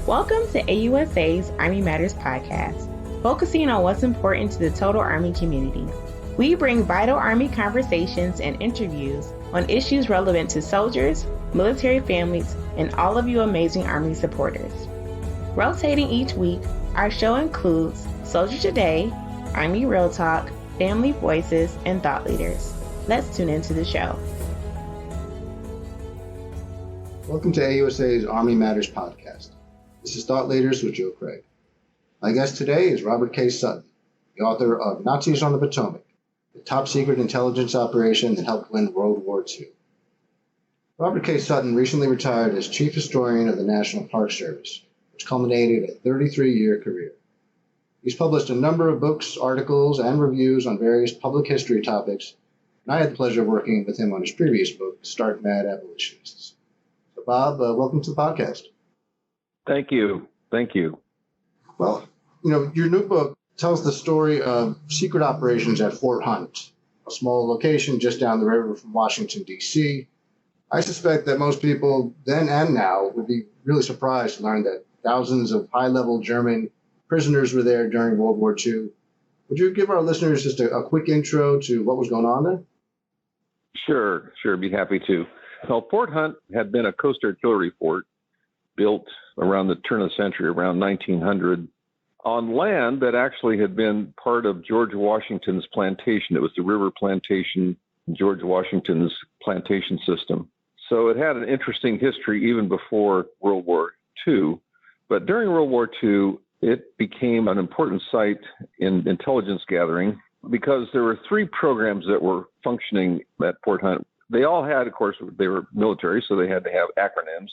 Welcome to AUSA's Army Matters podcast, focusing on what's important to the total Army community. We bring vital Army conversations and interviews on issues relevant to soldiers, military families, and all of you amazing Army supporters. Rotating each week, our show includes Soldier Today, Army Real Talk, Family Voices, and Thought Leaders. Let's tune into the show. Welcome to AUSA's Army Matters podcast. This is Thought Leaders with Joe Craig. My guest today is Robert K. Sutton, the author of Nazis on the Potomac, the top-secret intelligence operation that helped win World War II. Robert K. Sutton recently retired as Chief Historian of the National Park Service, which culminated a 33-year career. He's published a number of books, articles, and reviews on various public history topics, and I had the pleasure of working with him on his previous book, Start Mad Abolitionists. So, Bob, welcome to the podcast. Thank you. Well, your new book tells the story of secret operations at Fort Hunt, a small location just down the river from Washington, D.C. I suspect that most people then and now would be really surprised to learn that thousands of high-level German prisoners were there during World War II. Would you give our listeners just a quick intro to what was going on there? Sure, be happy to. Well, Fort Hunt had been a coast artillery fort built around the turn of the century, around 1900, on land that actually had been part of George Washington's plantation. It was the river plantation, George Washington's plantation system. So it had an interesting history even before World War II. But during World War II, it became an important site in intelligence gathering because there were three programs that were functioning at Fort Hunt. They all had, of course, they were military, so they had to have acronyms.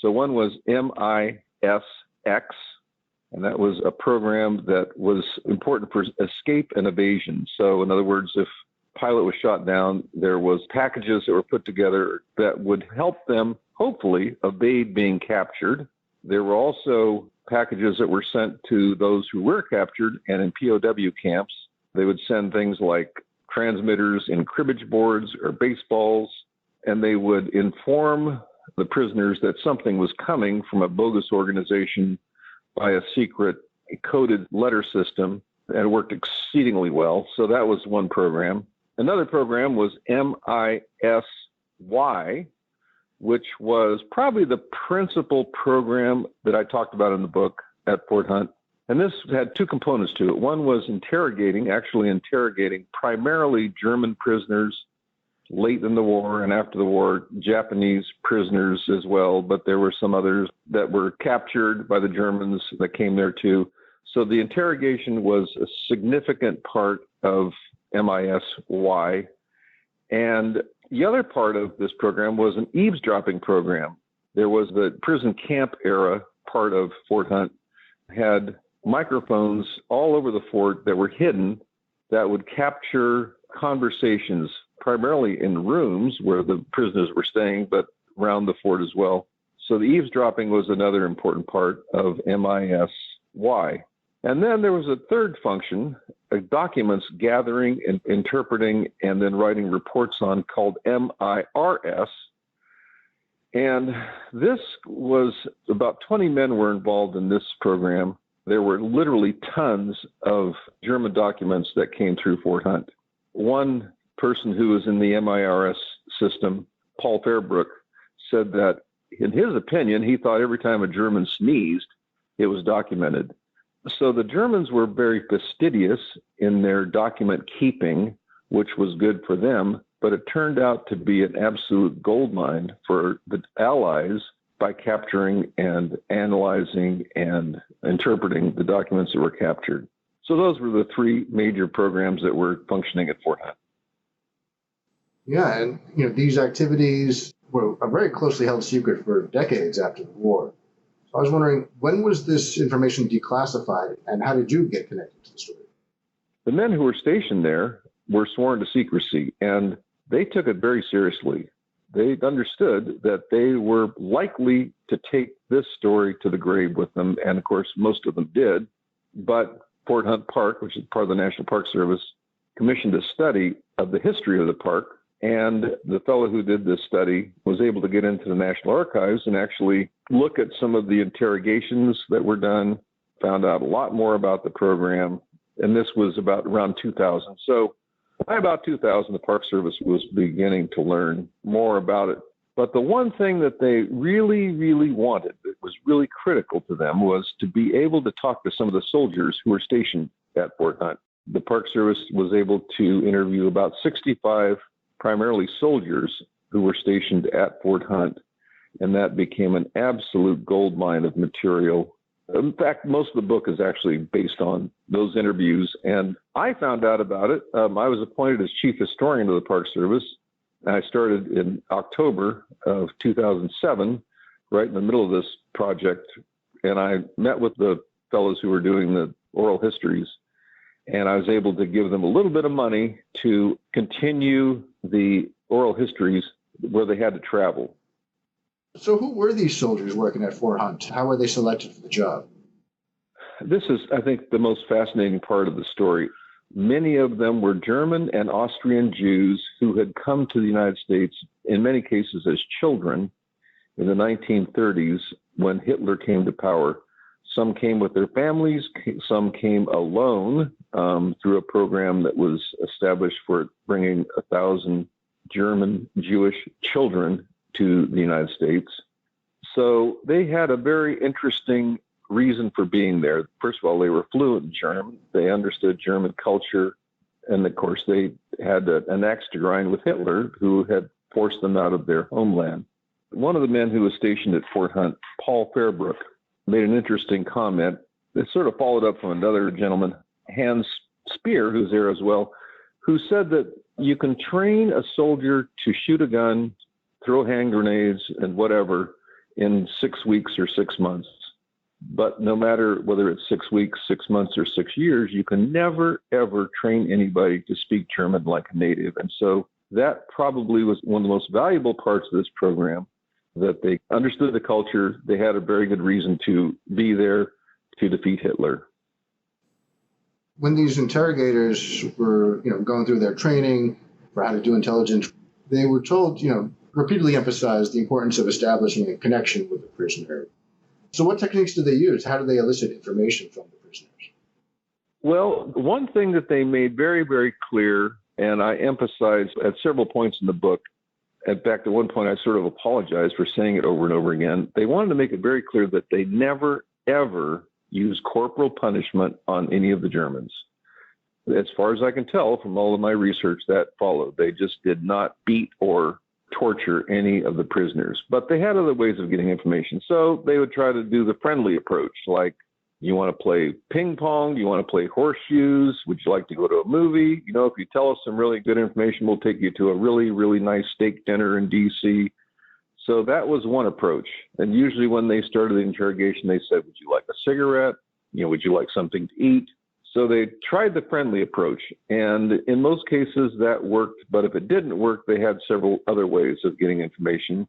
So one was MisX, and that was a program that was important for escape and evasion. So in other words, if a pilot was shot down, there was packages that were put together that would help them hopefully evade being captured. There were also packages that were sent to those who were captured, and in POW camps, they would send things like transmitters in cribbage boards or baseballs, and they would inform the prisoners that something was coming from a bogus organization by a secret coded letter system, and it worked exceedingly well. So that was one program. Another program was MisY, which was probably the principal program that I talked about in the book at Fort Hunt. And this had two components to it. One was interrogating primarily German prisoners late in the war and after the war, Japanese prisoners as well, but there were some others that were captured by the Germans that came there too. So the interrogation was a significant part of MisY. And the other part of this program was an eavesdropping program. There was the prison camp era part of Fort Hunt, had microphones all over the fort that were hidden that would capture conversations, primarily in rooms where the prisoners were staying, but around the fort as well. So the eavesdropping was another important part of MisY. And then there was a third function, documents gathering and interpreting and then writing reports on, called MIRS. And this was about 20 men were involved in this program. There were literally tons of German documents that came through Fort Hunt. One person who was in the MIRS system, Paul Fairbrook, said that in his opinion, he thought every time a German sneezed, it was documented. So the Germans were very fastidious in their document keeping, which was good for them, but it turned out to be an absolute goldmine for the Allies by capturing and analyzing and interpreting the documents that were captured. So those were the three major programs that were functioning at Fort Hunt. Yeah, and these activities were a very closely held secret for decades after the war. So I was wondering, when was this information declassified, and how did you get connected to the story? The men who were stationed there were sworn to secrecy, and they took it very seriously. They understood that they were likely to take this story to the grave with them, and of course, most of them did. But Fort Hunt Park, which is part of the National Park Service, commissioned a study of the history of the park And the fellow who did this study was able to get into the National Archives and actually look at some of the interrogations that were done, found out a lot more about the program. And this was about around 2000. So by about 2000, the Park Service was beginning to learn more about it. But the one thing that they really, really wanted, that was really critical to them, was to be able to talk to some of the soldiers who were stationed at Fort Hunt. The Park Service was able to interview about 65 primarily soldiers who were stationed at Fort Hunt, and that became an absolute goldmine of material. In fact, most of the book is actually based on those interviews, and I found out about it. I was appointed as chief historian of the Park Service. I started in October of 2007, right in the middle of this project, and I met with the fellows who were doing the oral histories, and I was able to give them a little bit of money to continue the oral histories where they had to travel. So who were these soldiers working at Fort Hunt? How were they selected for the job? This is, I think, the most fascinating part of the story. Many of them were German and Austrian Jews who had come to the United States, in many cases as children, in the 1930s when Hitler came to power. Some came with their families, some came alone through a program that was established for bringing 1,000 German Jewish children to the United States. So they had a very interesting reason for being there. First of all, they were fluent in German. They understood German culture. And of course, they had an axe to grind with Hitler, who had forced them out of their homeland. One of the men who was stationed at Fort Hunt, Paul Fairbrook, made an interesting comment that sort of followed up from another gentleman, Hans Speer, who's there as well, who said that you can train a soldier to shoot a gun, throw hand grenades, and whatever in 6 weeks or 6 months. But no matter whether it's 6 weeks, 6 months, or 6 years, you can never, ever train anybody to speak German like a native. And so that probably was one of the most valuable parts of this program, that they understood the culture. They had a very good reason to be there to defeat Hitler. When these interrogators were, going through their training for how to do intelligence, they were told, repeatedly emphasized the importance of establishing a connection with the prisoner. So what techniques do they use? How do they elicit information from the prisoners? Well, one thing that they made very, very clear, and I emphasized at several points in the book, in fact, at one point I sort of apologized for saying it over and over again. They wanted to make it very clear that they never, ever use corporal punishment on any of the Germans. As far as I can tell from all of my research, that followed. They just did not beat or torture any of the prisoners, but they had other ways of getting information. So they would try to do the friendly approach, like, you want to play ping pong? You want to play horseshoes? Would you like to go to a movie? If you tell us some really good information, we'll take you to a really, really nice steak dinner in D.C. So that was one approach. And usually when they started the interrogation, they said, would you like a cigarette? Would you like something to eat? So they tried the friendly approach. And in most cases that worked. But if it didn't work, they had several other ways of getting information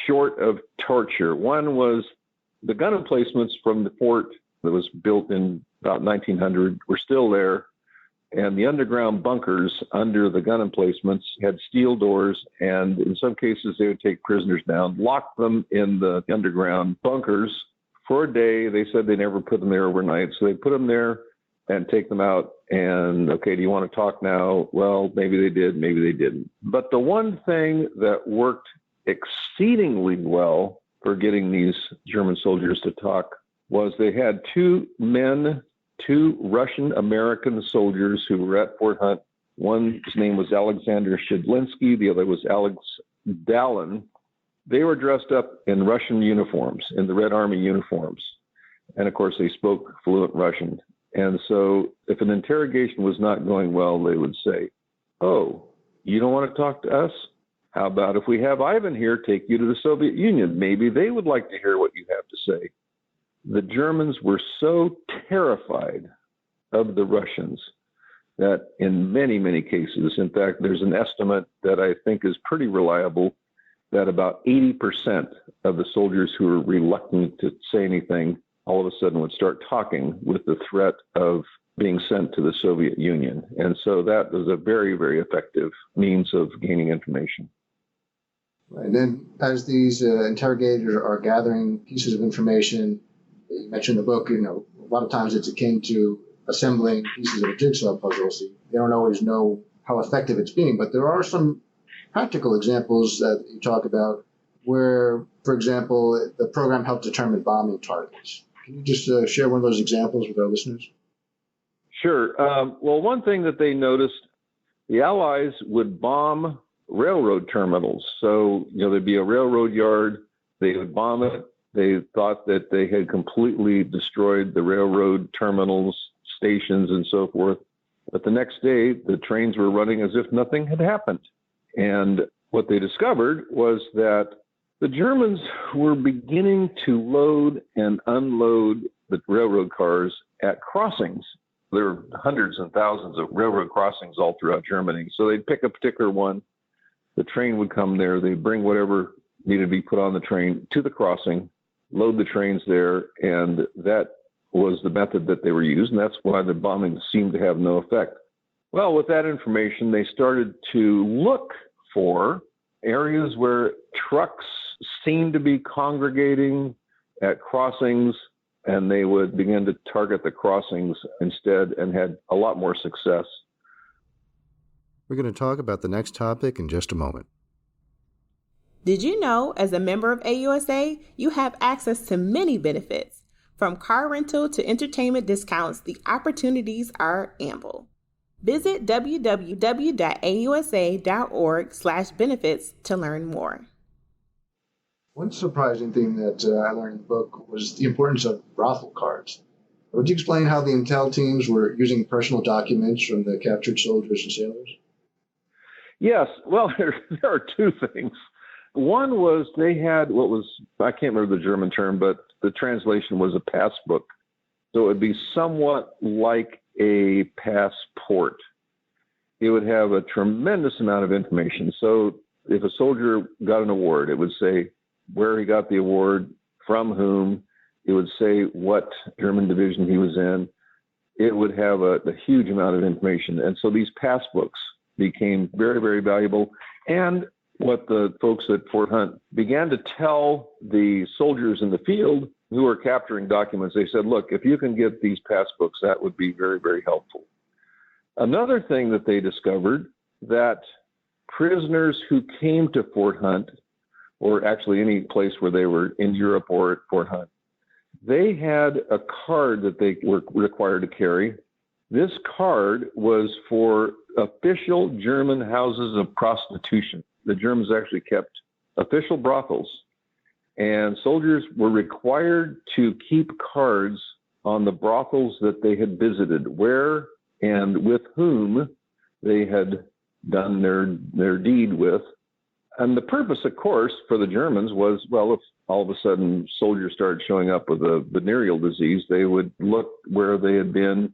short of torture. One was the gun emplacements from the fort that was built in about 1900 were still there. And the underground bunkers under the gun emplacements had steel doors. And in some cases, they would take prisoners down, lock them in the underground bunkers for a day. They said they never put them there overnight. So they put them there and take them out. And, okay, do you want to talk now? Well, maybe they did, maybe they didn't. But the one thing that worked exceedingly well for getting these German soldiers to talk was they had two Russian-American soldiers who were at Fort Hunt. One's name was Alexander Shidlinsky. The other was Alex Dallin. They were dressed up in Russian uniforms, in the Red Army uniforms. And, of course, they spoke fluent Russian. And so if an interrogation was not going well, they would say, oh, you don't want to talk to us? How about if we have Ivan here take you to the Soviet Union? Maybe they would like to hear what you have to say. The Germans were so terrified of the Russians that in many, many cases, in fact, there's an estimate that I think is pretty reliable, that about 80% of the soldiers who were reluctant to say anything all of a sudden would start talking with the threat of being sent to the Soviet Union. And so that was a very, very effective means of gaining information. And then as these interrogators are gathering pieces of information, you mentioned in the book, a lot of times it's akin to assembling pieces of a jigsaw puzzle. So they don't always know how effective it's being, but there are some practical examples that you talk about where, for example, the program helped determine bombing targets. Can you just share one of those examples with our listeners? Sure. Well, one thing that they noticed, the Allies would bomb railroad terminals. So, there'd be a railroad yard, they would bomb it. They thought that they had completely destroyed the railroad terminals, stations, and so forth. But the next day, the trains were running as if nothing had happened. And what they discovered was that the Germans were beginning to load and unload the railroad cars at crossings. There were hundreds and thousands of railroad crossings all throughout Germany. So they'd pick a particular one. The train would come there. They'd bring whatever needed to be put on the train to the crossing, load the trains there, and that was the method that they were using. That's why the bombing seemed to have no effect. Well, with that information, they started to look for areas where trucks seemed to be congregating at crossings, and they would begin to target the crossings instead and had a lot more success. We're going to talk about the next topic in just a moment. Did you know, as a member of AUSA, you have access to many benefits? From car rental to entertainment discounts, the opportunities are ample. Visit www.ausa.org/benefits to learn more. One surprising thing that I learned in the book was the importance of brothel cards. Would you explain how the intel teams were using personal documents from the captured soldiers and sailors? Yes. Well, there are two things. One was they had I can't remember the German term, but the translation was a passbook. So it would be somewhat like a passport. It would have a tremendous amount of information. So if a soldier got an award, it would say where he got the award, from whom. It would say what German division he was in. It would have a huge amount of information. And so these passbooks became very, very valuable. And what the folks at Fort Hunt began to tell the soldiers in the field who were capturing documents, they said, look, if you can get these passbooks, that would be very, very helpful. Another thing that they discovered, that prisoners who came to Fort Hunt, or actually any place where they were in Europe or at Fort Hunt, they had a card that they were required to carry. This card was for official German houses of prostitution. The Germans actually kept official brothels, and soldiers were required to keep cards on the brothels that they had visited, where and with whom they had done their deed with. And the purpose, of course, for the Germans was, well, if all of a sudden soldiers started showing up with a venereal disease, they would look where they had been,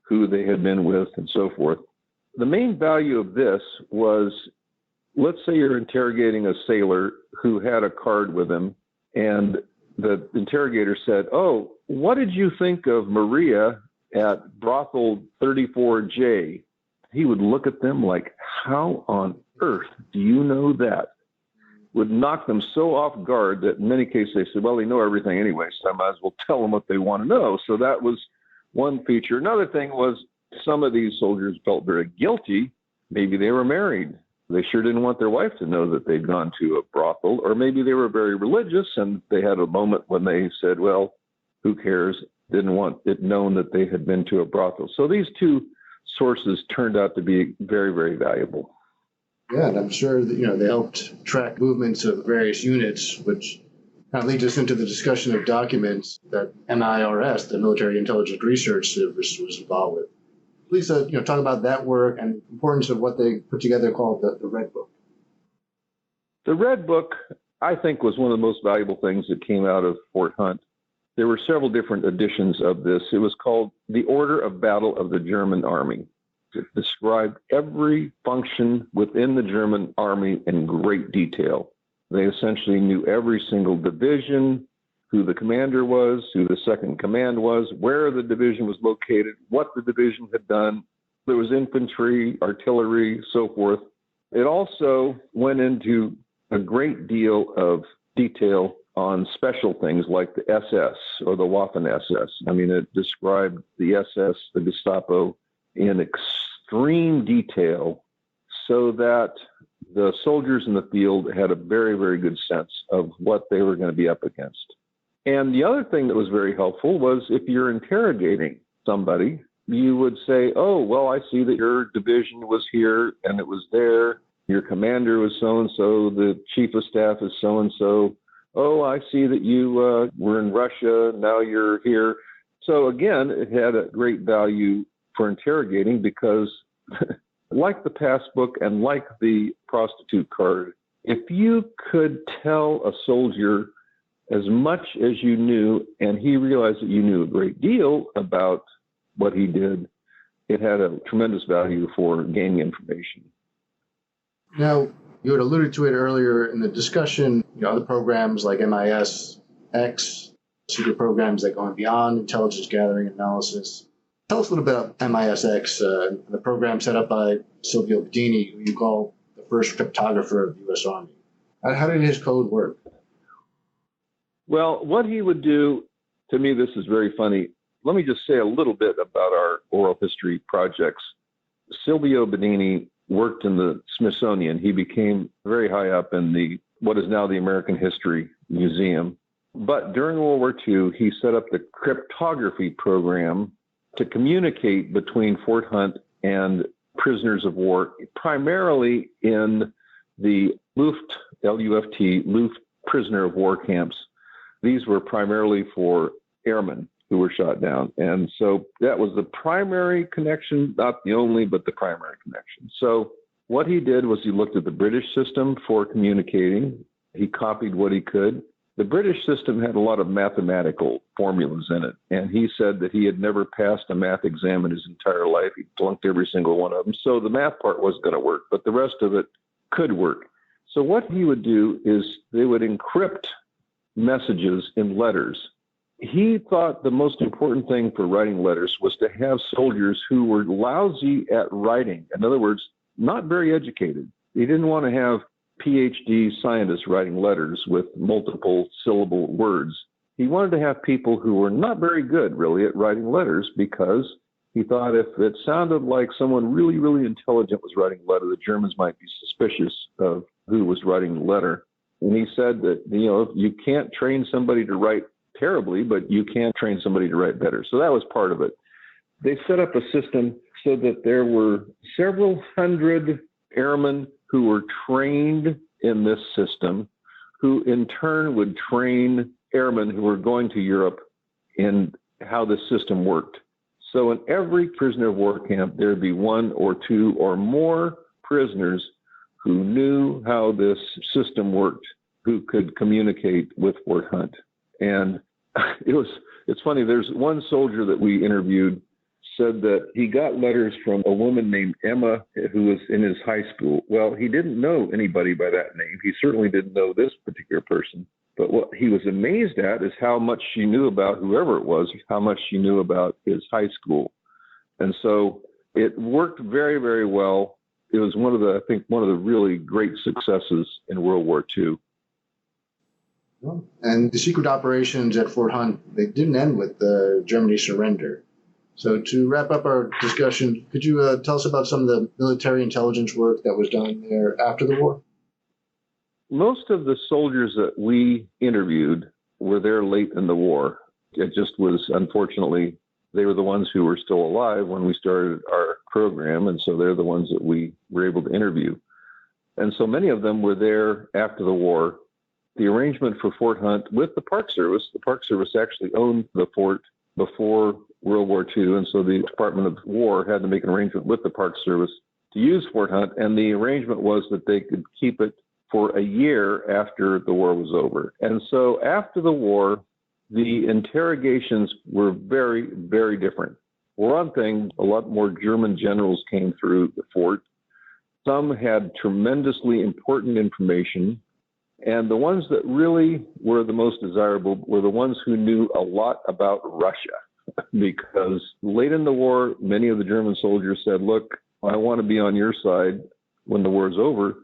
who they had been with, and so forth. The main value of this was, let's say you're interrogating a sailor who had a card with him, and the interrogator said, oh, what did you think of Maria at brothel 34J? He would look at them like, how on earth do you know that? Would knock them so off guard that in many cases they said, well, they know everything anyway, so I might as well tell them what they want to know. So that was one feature. Another thing was some of these soldiers felt very guilty. Maybe they were married. They sure didn't want their wife to know that they'd gone to a brothel, or maybe they were very religious and they had a moment when they said, well, who cares? Didn't want it known that they had been to a brothel. So these two sources turned out to be very, very valuable. Yeah, and I'm sure that, they helped track movements of various units, which kind of leads us into the discussion of documents that MIRS, the Military Intelligence Research Service, was involved with. Please, talk about that work and the importance of what they put together called the Red Book. The Red Book, I think, was one of the most valuable things that came out of Fort Hunt. There were several different editions of this. It was called The Order of Battle of the German Army. It described every function within the German army in great detail. They essentially knew every single division, who the commander was, who the second in command was, where the division was located, what the division had done. There was infantry, artillery, so forth. It also went into a great deal of detail on special things like the SS or the Waffen-SS. I mean, it described the SS, the Gestapo, in extreme detail so that the soldiers in the field had a very, very good sense of what they were going to be up against. And the other thing that was very helpful was if you're interrogating somebody, you would say, oh, well, I see that your division was here and it was there. Your commander was so-and-so. The chief of staff is so-and-so. Oh, I see that you were in Russia. Now you're here. So again, it had a great value for interrogating because like the passbook and like the prostitute card, if you could tell a soldier as much as you knew and he realized that you knew a great deal about what he did, it had a tremendous value for gaining information. Now, you had alluded to it earlier in the discussion, other programs like MisX, secret programs that go beyond intelligence gathering and analysis. Tell us a little bit about MisX, the program set up by Silvio Bedini, who you call the first cryptographer of the U.S. Army. How did his code work? Well, what he would do, to me, this is very funny. Let me just say a little bit about our oral history projects. Silvio Bedini worked in the Smithsonian. He became very high up in what is now the American History Museum. But during World War II, he set up the cryptography program to communicate between Fort Hunt and prisoners of war, primarily in the Luft, L-U-F-T, Luft prisoner of war camps. These were primarily for airmen who were shot down. And so that was the primary connection, not the only, but the primary connection. So what he did was he looked at the British system for communicating. He copied what he could. The British system had a lot of mathematical formulas in it. And he said that he had never passed a math exam in his entire life. He flunked every single one of them. So the math part wasn't going to work, but the rest of it could work. So what he would do is they would encrypt messages in letters. He thought the most important thing for writing letters was to have soldiers who were lousy at writing. In other words, not very educated. He didn't want to have PhD scientists writing letters with multiple syllable words. He wanted to have people who were not very good, really, at writing letters because he thought if it sounded like someone really, really intelligent was writing a letter, the Germans might be suspicious of who was writing the letter. And he said that, you can't train somebody to write terribly, but you can train somebody to write better. So that was part of it. They set up a system so that there were several hundred airmen who were trained in this system, who in turn would train airmen who were going to Europe in how this system worked. So in every prisoner of war camp, there'd be one or two or more prisoners who knew how this system worked, who could communicate with Fort Hunt. And it's funny, there's one soldier that we interviewed said that he got letters from a woman named Emma who was in his high school. Well, he didn't know anybody by that name. He certainly didn't know this particular person. But what he was amazed at is how much she knew about whoever it was, how much she knew about his high school. And so it worked very, very well. It was one of the really great successes in World War II. And the secret operations at Fort Hunt, they didn't end with Germany's surrender. So to wrap up our discussion, could you tell us about some of the military intelligence work that was done there after the war? Most of the soldiers that we interviewed were there late in the war. It just was, unfortunately, they were the ones who were still alive when we started our program, and so they're the ones that we were able to interview. And so many of them were there after the war. The arrangement for Fort Hunt with the Park Service actually owned the fort before World War II, and so the Department of War had to make an arrangement with the Park Service to use Fort Hunt, and the arrangement was that they could keep it for a year after the war was over. And so after the war, the interrogations were very, very different. For one thing, a lot more German generals came through the fort. Some had tremendously important information And the ones that really were the most desirable were the ones who knew a lot about Russia. Because late in the war, many of the German soldiers said, look, I want to be on your side when the war's over,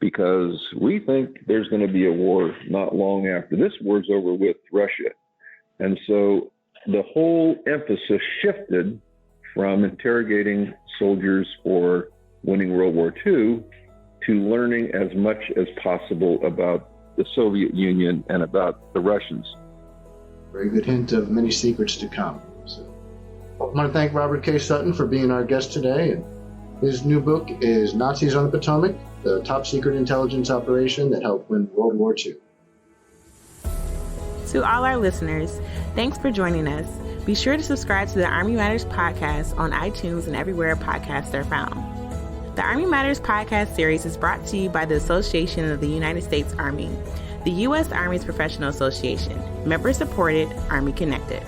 because we think there's going to be a war not long after this war's over with Russia. And so the whole emphasis shifted from interrogating soldiers for winning World War II to learning as much as possible about the Soviet Union and about the Russians. Very good hint of many secrets to come. So, I want to thank Robert K. Sutton for being our guest today. And his new book is Nazis on the Potomac, the top secret intelligence operation that helped win World War II. To all our listeners, thanks for joining us. Be sure to subscribe to the Army Matters podcast on iTunes and everywhere podcasts are found. The Army Matters podcast series is brought to you by the Association of the United States Army, the U.S. Army's professional association, member-supported, Army-connected.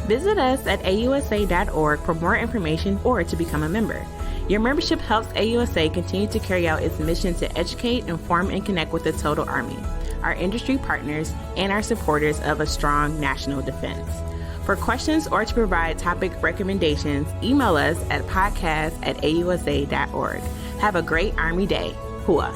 Visit us at AUSA.org for more information or to become a member. Your membership helps AUSA continue to carry out its mission to educate, inform, and connect with the total Army, our industry partners, and our supporters of a strong national defense. For questions or to provide topic recommendations, email us at podcast@ausa.org. Have a great Army Day. Hua.